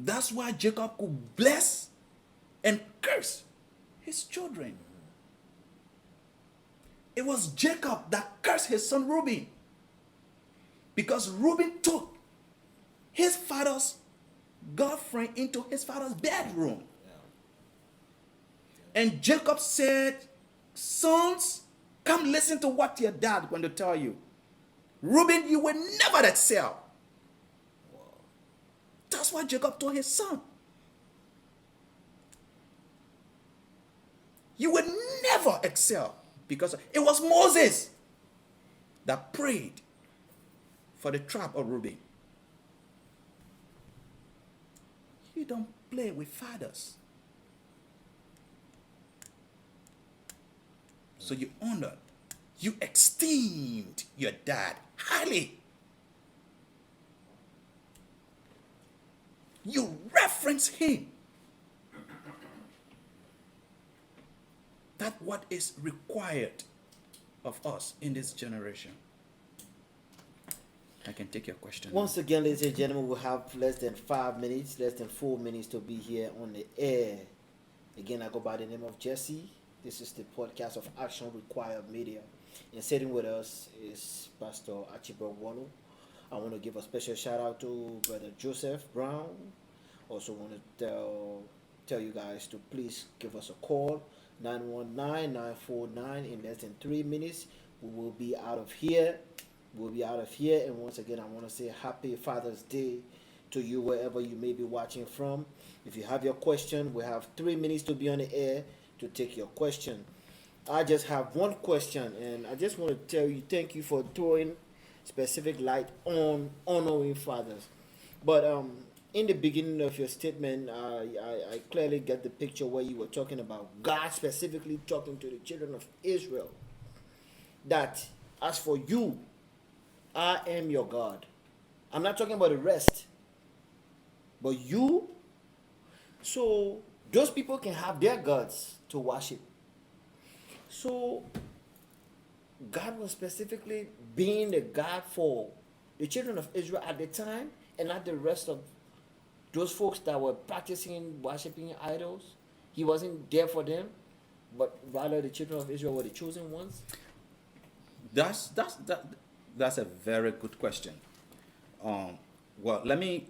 That's why Jacob could bless and curse his children. It was Jacob that cursed his son Reuben, because Reuben took his father's girlfriend into his father's bedroom. And Jacob said, sons, come listen to what your dad going to tell you. Reuben, you will never excel. That's what Jacob told his son. You will never excel, because it was Moses that prayed for the tribe of Reuben. You don't play with fathers. So you honored, you esteemed your dad highly. You reference him. That's what is required of us in this generation. I can take your question. Once again, ladies and gentlemen, we have less than 5 minutes, less than 4 minutes to be here on the air. Again, I go by the name of Jesse. This is the podcast of Action Required Media. And sitting with us is Pastor Archibald Wano. I want to give a special shout out to Brother Joseph Brown. Also want to tell you guys to please give us a call, 919-949. In less than 3 minutes, we will be out of here. And once again, I want to say happy Father's Day to you wherever you may be watching from. If you have your question, we have 3 minutes to be on the air to take your question. I just have one question, and I just want to tell you thank you for throwing specific light on honoring fathers. But in the beginning of your statement, I clearly get the picture where you were talking about God specifically talking to the children of Israel, that as for you, I am your God. I'm not talking about the rest, but you. So those people can have their gods to worship. So God was specifically being the God for the children of Israel at the time, and not the rest of those folks that were practicing worshiping idols. He wasn't there for them, but rather the children of Israel were the chosen ones. That's a very good question. Well, let me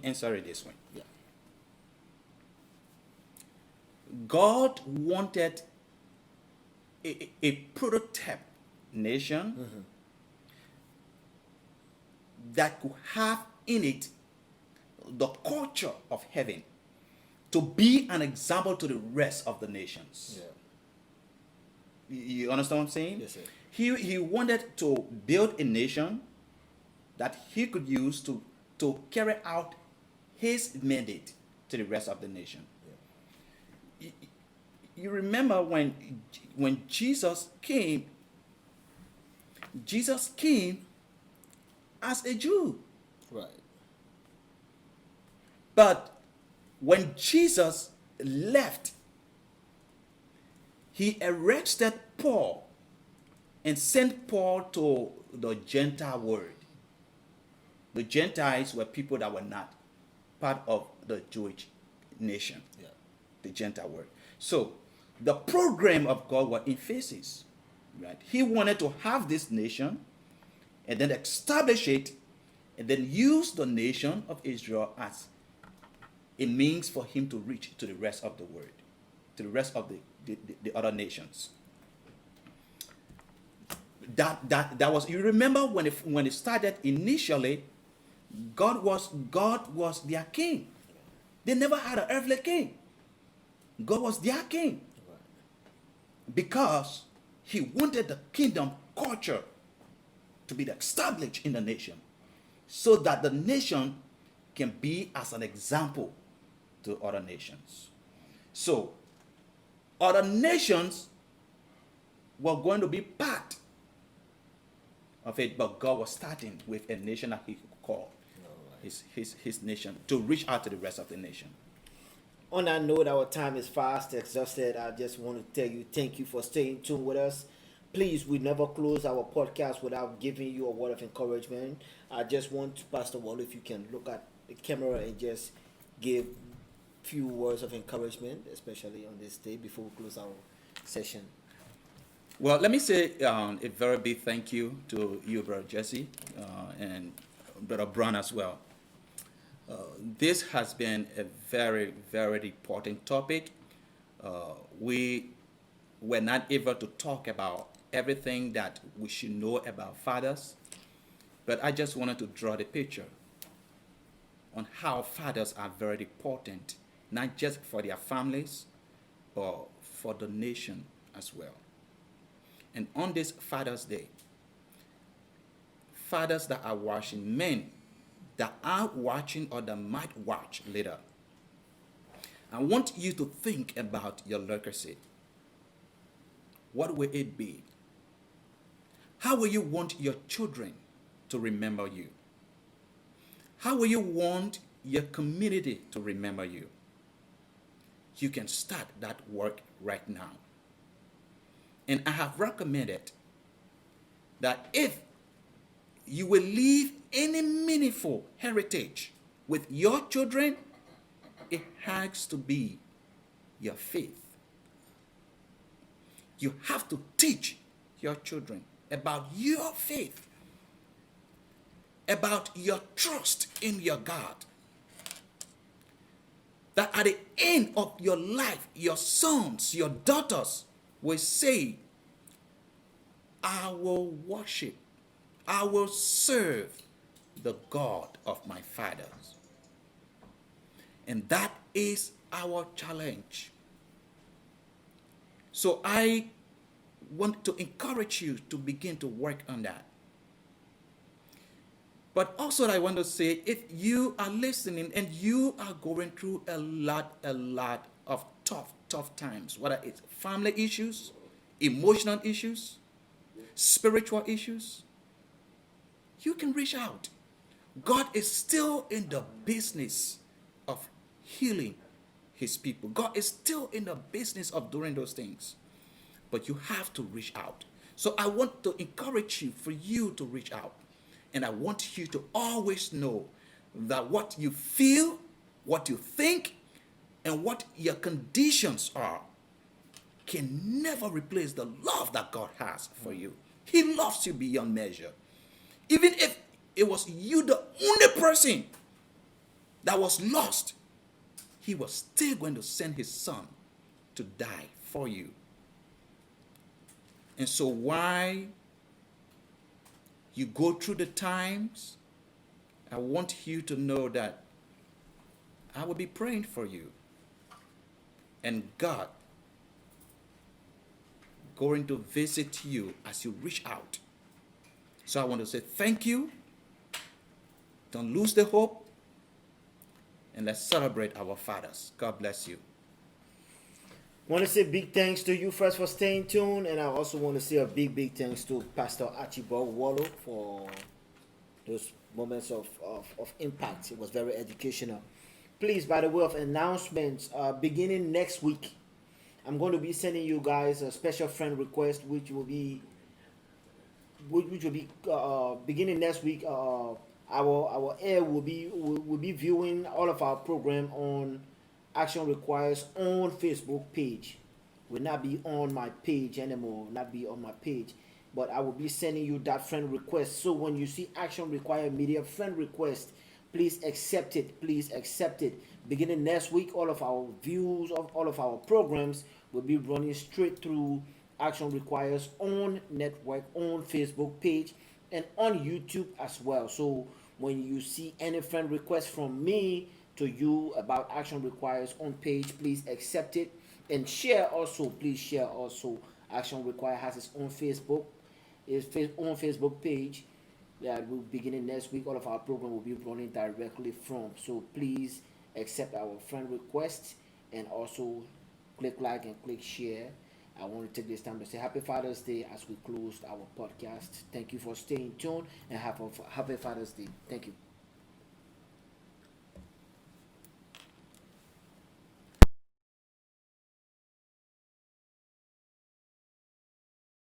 answer it this way. Yeah. God wanted a prototype nation that could have in it the culture of heaven, to be an example to the rest of the nations. Yeah. You understand what I'm saying? Yes, sir. He wanted to build a nation that he could use to carry out his mandate to the rest of the nation. Yeah. You remember when Jesus came as a Jew. Right. But when Jesus left, he arrested Paul and sent Paul to the Gentile world. The Gentiles were people that were not part of the Jewish nation, Yeah. the Gentile world. So the program of God was in phases, right? He wanted to have this nation and then establish it, and then use the nation of Israel as a means for him to reach to the rest of the world, to the rest of the other nations. That was, you remember when it started initially, God was their king. They never had an earthly king. God was their king, because he wanted the kingdom culture to be established in the nation, so that the nation can be as an example to other nations. So other nations were going to be part of it, but God was starting with a nation that he could call his nation, to reach out to the rest of the nation. On that note, our time is fast exhausted. I just want to tell you thank you for staying tuned with us. Please, we never close our podcast without giving you a word of encouragement. I just want Pastor Wall, if you can look at the camera and just give few words of encouragement, especially on this day before we close our session. Well, let me say a very big thank you to you, Brother Jesse, and Brother Brown as well. This has been a very, very important topic. We were not able to talk about everything that we should know about fathers, but I just wanted to draw the picture on how fathers are very important, not just for their families, but for the nation as well. And on this Father's Day, fathers that are watching, men that are watching or that might watch later, I want you to think about your legacy. What will it be? How will you want your children to remember you? How will you want your community to remember you? You can start that work right now. And I have recommended that if you will leave any meaningful heritage with your children, it has to be your faith. You have to teach your children about your faith, about your trust in your God. That at the end of your life, your sons, your daughters will say, I will worship, I will serve the God of my fathers. And that is our challenge. So I want to encourage you to begin to work on that. But also I want to say, if you are listening and you are going through a lot of tough times, whether it's family issues, emotional issues, spiritual issues, you can reach out. God is still in the business of healing his people. God is still in the business of doing those things. But you have to reach out. So I want to encourage you for you to reach out. And I want you to always know that what you feel, what you think, and what your conditions are can never replace the love that God has for you. He loves you beyond measure. Even if it was you, the only person that was lost, he was still going to send his son to die for you. And so why you go through the times, I want you to know that I will be praying for you. And God going to visit you as you reach out. So I want to say thank you. Don't lose the hope. And let's celebrate our fathers. God bless you. I want to say big thanks to you first for staying tuned, and I also want to say a big thanks to Pastor Archibald Wallow for those moments of impact. It was very educational. Please, by the way of announcements, beginning next week, I'm going to be sending you guys a special friend request, which will be beginning next week. Our air will be viewing all of our program on Action Requires on Facebook page. Will not be on my page anymore. Not be on my page, but I will be sending you that friend request. So when you see Action Require Media friend request, please accept it. Please accept it. Beginning next week, all of our views of all of our programs will be running straight through Action Requires on network, on Facebook page, and on YouTube as well. So when you see any friend request from me to you about Action Requires on page, please accept it and share also. Please share also. Action Require has its own own Facebook page that will beginning next week. All of our program will be running directly from. So please accept our friend request and also click like and click share. I want to take this time to say Happy Father's Day as we close our podcast. Thank you for staying tuned and have a Happy Father's Day. Thank you.